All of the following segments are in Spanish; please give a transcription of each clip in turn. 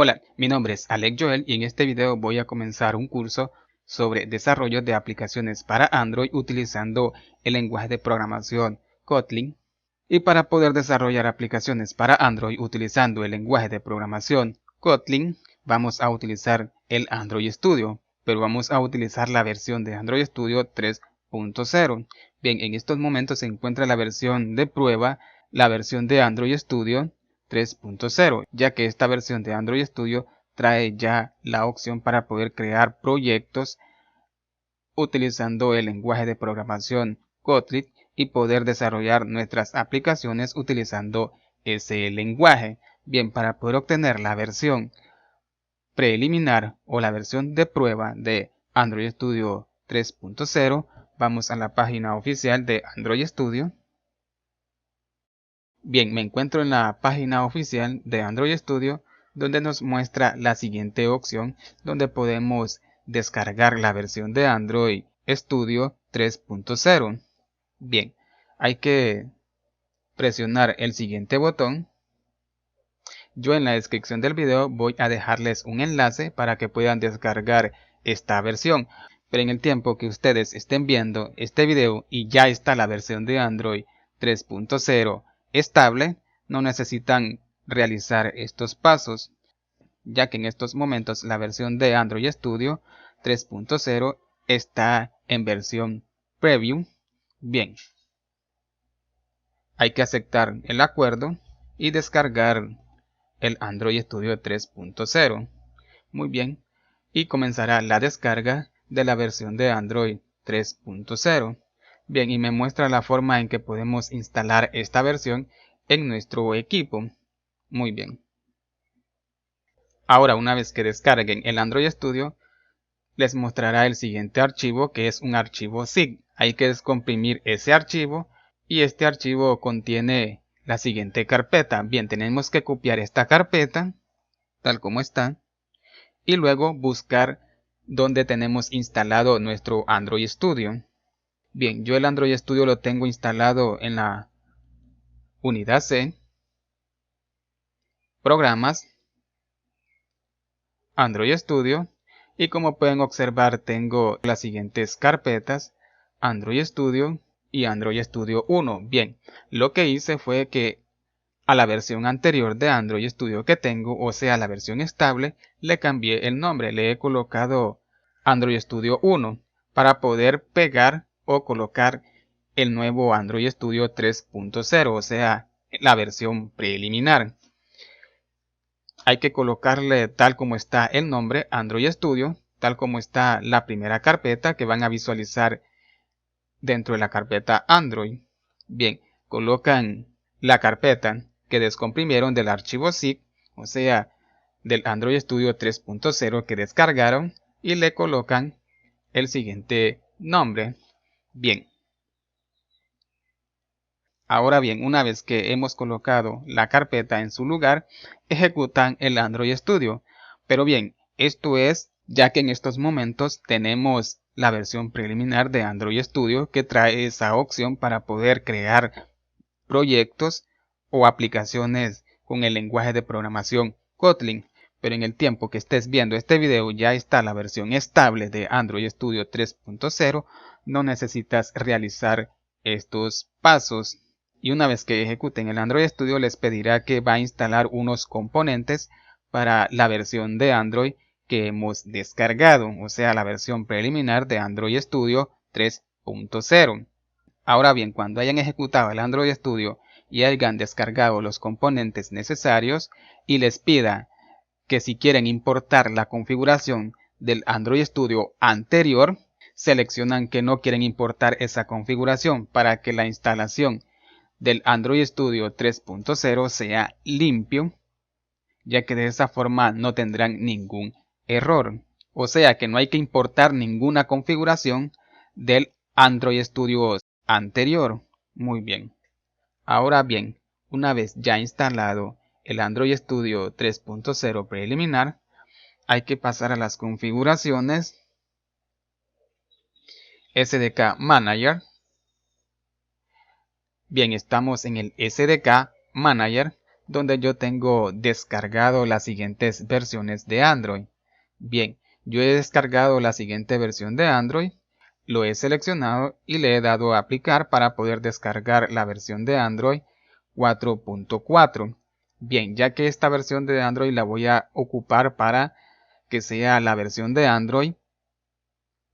Hola, mi nombre es Alex Joel y en este video voy a comenzar un curso sobre desarrollo de aplicaciones para Android utilizando el lenguaje de programación Kotlin. Y para poder desarrollar aplicaciones para Android utilizando el lenguaje de programación Kotlin, vamos a utilizar el Android Studio, pero vamos a utilizar la versión de Android Studio 3.0. Bien, en estos momentos se encuentra la versión de prueba, la versión de Android Studio 3.0, ya que esta versión de Android Studio trae ya la opción para poder crear proyectos utilizando el lenguaje de programación Kotlin y poder desarrollar nuestras aplicaciones utilizando ese lenguaje. Bien, para poder obtener la versión preliminar o la versión de prueba de Android Studio 3.0, vamos a la página oficial de Android Studio. Bien, me encuentro en la página oficial de Android Studio, donde nos muestra la siguiente opción, donde podemos descargar la versión de Android Studio 3.0. Bien, hay que presionar el siguiente botón. Yo en la descripción del video voy a dejarles un enlace para que puedan descargar esta versión. Pero en el tiempo que ustedes estén viendo este video y ya está la versión de Android 3.0 estable, no necesitan realizar estos pasos, ya que en estos momentos la versión de Android Studio 3.0 está en versión preview. Bien, hay que aceptar el acuerdo y descargar el Android Studio 3.0. Muy bien, y comenzará la descarga de la versión de Android 3.0. Bien, y me muestra la forma en que podemos instalar esta versión en nuestro equipo. Muy bien. Ahora, una vez que descarguen el Android Studio, les mostrará el siguiente archivo, que es un archivo zip. Hay que descomprimir ese archivo y este archivo contiene la siguiente carpeta. Bien, tenemos que copiar esta carpeta tal como está y luego buscar donde tenemos instalado nuestro Android Studio. Bien, yo el Android Studio lo tengo instalado en la unidad C, programas, Android Studio, y como pueden observar tengo las siguientes carpetas: Android Studio y Android Studio 1. Bien, lo que hice fue que a la versión anterior de Android Studio que tengo, o sea la versión estable, le cambié el nombre, le he colocado Android Studio 1 para poder pegar o colocar el nuevo Android Studio 3.0, o sea la versión preliminar. Hay que colocarle tal como está el nombre Android Studio, tal como está la primera carpeta que van a visualizar dentro de la carpeta Android. Bien, colocan la carpeta que descomprimieron del archivo zip, o sea del Android Studio 3.0 que descargaron, y le colocan el siguiente nombre. Bien, ahora bien, una vez que hemos colocado la carpeta en su lugar, ejecutan el Android Studio. Pero bien, esto es ya que en estos momentos tenemos la versión preliminar de Android Studio que trae esa opción para poder crear proyectos o aplicaciones con el lenguaje de programación Kotlin. Pero en el tiempo que estés viendo este video ya está la versión estable de Android Studio 3.0, no necesitas realizar estos pasos. Y una vez que ejecuten el Android Studio les pedirá que va a instalar unos componentes para la versión de Android que hemos descargado, o sea la versión preliminar de Android Studio 3.0. Ahora bien, cuando hayan ejecutado el Android Studio y hayan descargado los componentes necesarios y les pida que si quieren importar la configuración del Android Studio anterior, seleccionan que no quieren importar esa configuración para que la instalación del Android Studio 3.0 sea limpio, ya que de esa forma no tendrán ningún error. O sea que no hay que importar ninguna configuración del Android Studio anterior. Muy bien. Ahora bien, una vez ya instalado el Android Studio 3.0 preliminar, hay que pasar a las configuraciones, SDK Manager. Bien, estamos en el SDK Manager. donde yo tengo descargado las siguientes versiones de Android. Bien, yo he descargado la siguiente versión de Android, lo he seleccionado y le he dado a aplicar para poder descargar la versión de Android 4.4. Bien, ya que esta versión de Android la voy a ocupar para que sea la versión de Android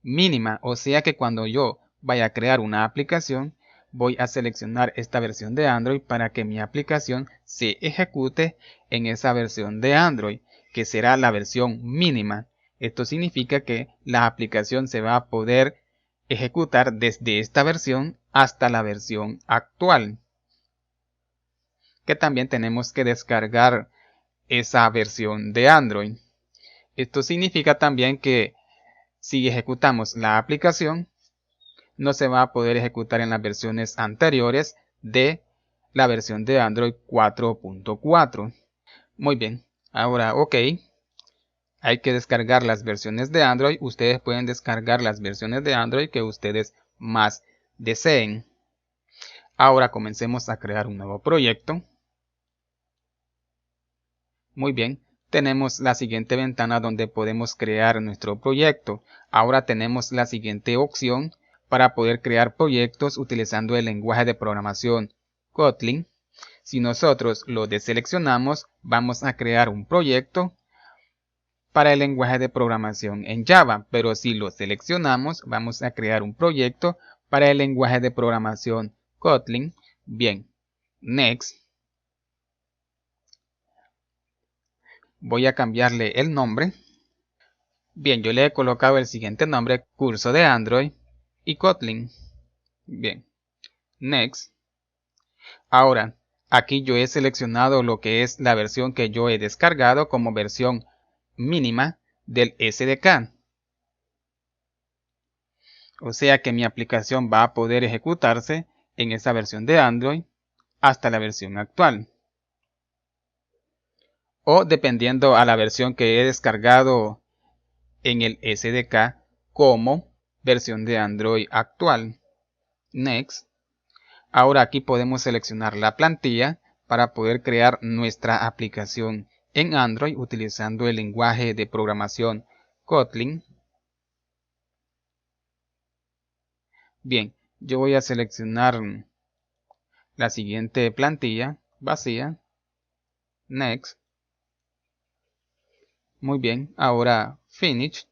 mínima, o sea que cuando yo vaya a crear una aplicación, voy a seleccionar esta versión de Android para que mi aplicación se ejecute en esa versión de Android, que será la versión mínima. Esto significa que la aplicación se va a poder ejecutar desde esta versión hasta la versión actual, que también tenemos que descargar esa versión de Android. Esto significa también que si ejecutamos la aplicación, no se va a poder ejecutar en las versiones anteriores de la versión de Android 4.4. Muy bien, ahora ok, hay que descargar las versiones de Android. Ustedes pueden descargar las versiones de Android que ustedes más deseen. Ahora comencemos a crear un nuevo proyecto. Muy bien, tenemos la siguiente ventana donde podemos crear nuestro proyecto. Ahora tenemos la siguiente opción para poder crear proyectos utilizando el lenguaje de programación Kotlin. Si nosotros lo deseleccionamos, vamos a crear un proyecto para el lenguaje de programación en Java, pero si lo seleccionamos, vamos a crear un proyecto para el lenguaje de programación Kotlin. Bien, Next. Voy a cambiarle el nombre. Bien, yo le he colocado el siguiente nombre, curso de Android y Kotlin. Bien, Next. Ahora, aquí yo he seleccionado lo que es la versión que yo he descargado como versión mínima del SDK. O sea que mi aplicación va a poder ejecutarse en esa versión de Android hasta la versión actual. O dependiendo a la versión que he descargado en el SDK como versión de Android actual. Next. Ahora aquí podemos seleccionar la plantilla para poder crear nuestra aplicación en Android utilizando el lenguaje de programación Kotlin. Bien, yo voy a seleccionar la siguiente plantilla vacía. Next. Muy bien, ahora Finish.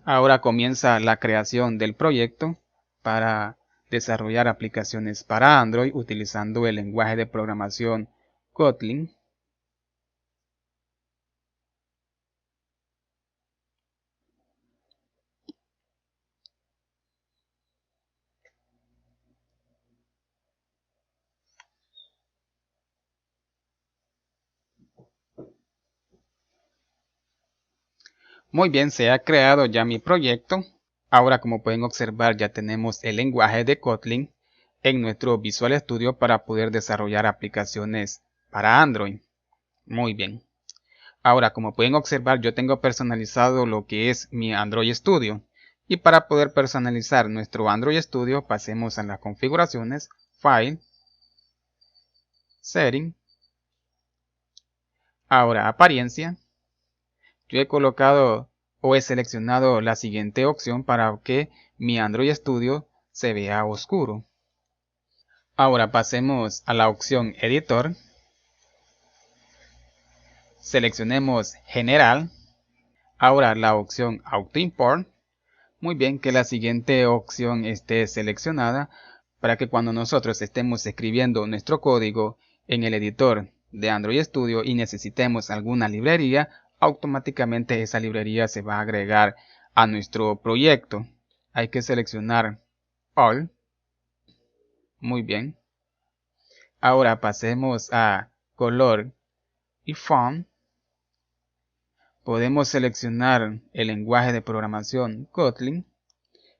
Ahora comienza la creación del proyecto para desarrollar aplicaciones para Android utilizando el lenguaje de programación Kotlin. Muy bien, se ha creado ya mi proyecto. Ahora, como pueden observar, ya tenemos el lenguaje de Kotlin en nuestro Visual Studio para poder desarrollar aplicaciones para Android. Muy bien. Ahora, como pueden observar, yo tengo personalizado lo que es mi Android Studio. Y para poder personalizar nuestro Android Studio, pasemos a las configuraciones, File, Setting. Ahora, apariencia. Yo he colocado o he seleccionado la siguiente opción para que mi Android Studio se vea oscuro. Ahora pasemos a la opción Editor. Seleccionemos General. Ahora la opción Auto Import. Muy bien, que la siguiente opción esté seleccionada para que cuando nosotros estemos escribiendo nuestro código en el editor de Android Studio y necesitemos alguna librería, automáticamente esa librería se va a agregar a nuestro proyecto. Hay que seleccionar All. Muy bien. Ahora pasemos a Color y Font. Podemos seleccionar el lenguaje de programación Kotlin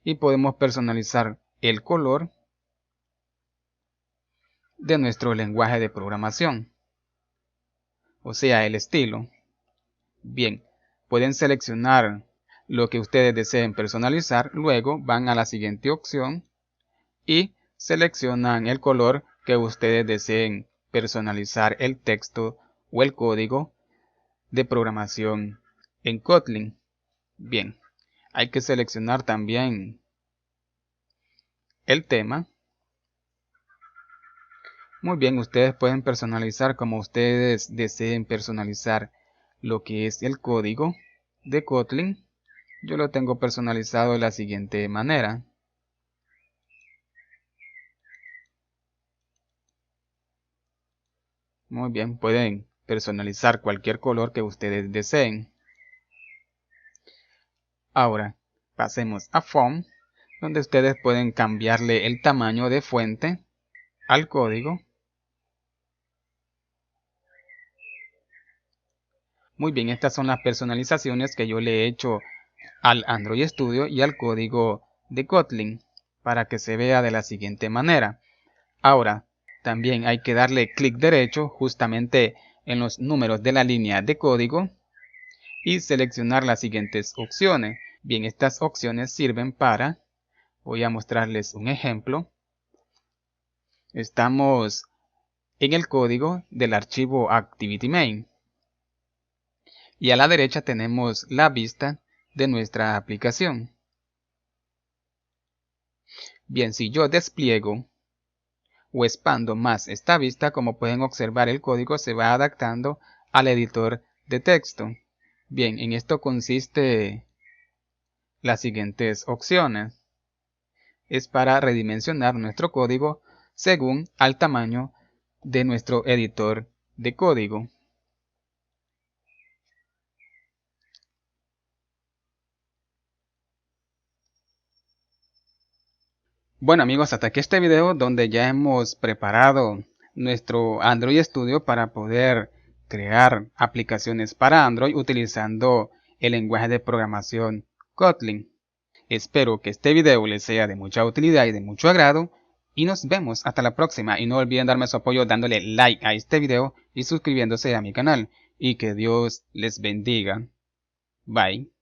y podemos personalizar el color de nuestro lenguaje de programación, o sea, el estilo. Bien, pueden seleccionar lo que ustedes deseen personalizar, luego van a la siguiente opción y seleccionan el color que ustedes deseen personalizar el texto o el código de programación en Kotlin. Bien, hay que seleccionar también el tema. Muy bien, ustedes pueden personalizar como ustedes deseen personalizar lo que es el código de Kotlin. Yo lo tengo personalizado de la siguiente manera. Muy bien, pueden personalizar cualquier color que ustedes deseen. Ahora, pasemos a Font, donde ustedes pueden cambiarle el tamaño de fuente al código. Muy bien, estas son las personalizaciones que yo le he hecho al Android Studio y al código de Kotlin para que se vea de la siguiente manera. Ahora, también hay que darle clic derecho justamente en los números de la línea de código y seleccionar las siguientes opciones. Bien, estas opciones sirven para, voy a mostrarles un ejemplo. Estamos en el código del archivo ActivityMain y a la derecha tenemos la vista de nuestra aplicación. Bien, si yo despliego o expando más esta vista, como pueden observar, el código se va adaptando al editor de texto. Bien, en esto consiste las siguientes opciones. Es para redimensionar nuestro código según al tamaño de nuestro editor de código. Bueno amigos, hasta aquí este video donde ya hemos preparado nuestro Android Studio para poder crear aplicaciones para Android utilizando el lenguaje de programación Kotlin. Espero que este video les sea de mucha utilidad y de mucho agrado y nos vemos hasta la próxima. Y no olviden darme su apoyo dándole like a este video y suscribiéndose a mi canal. Y que Dios les bendiga. Bye.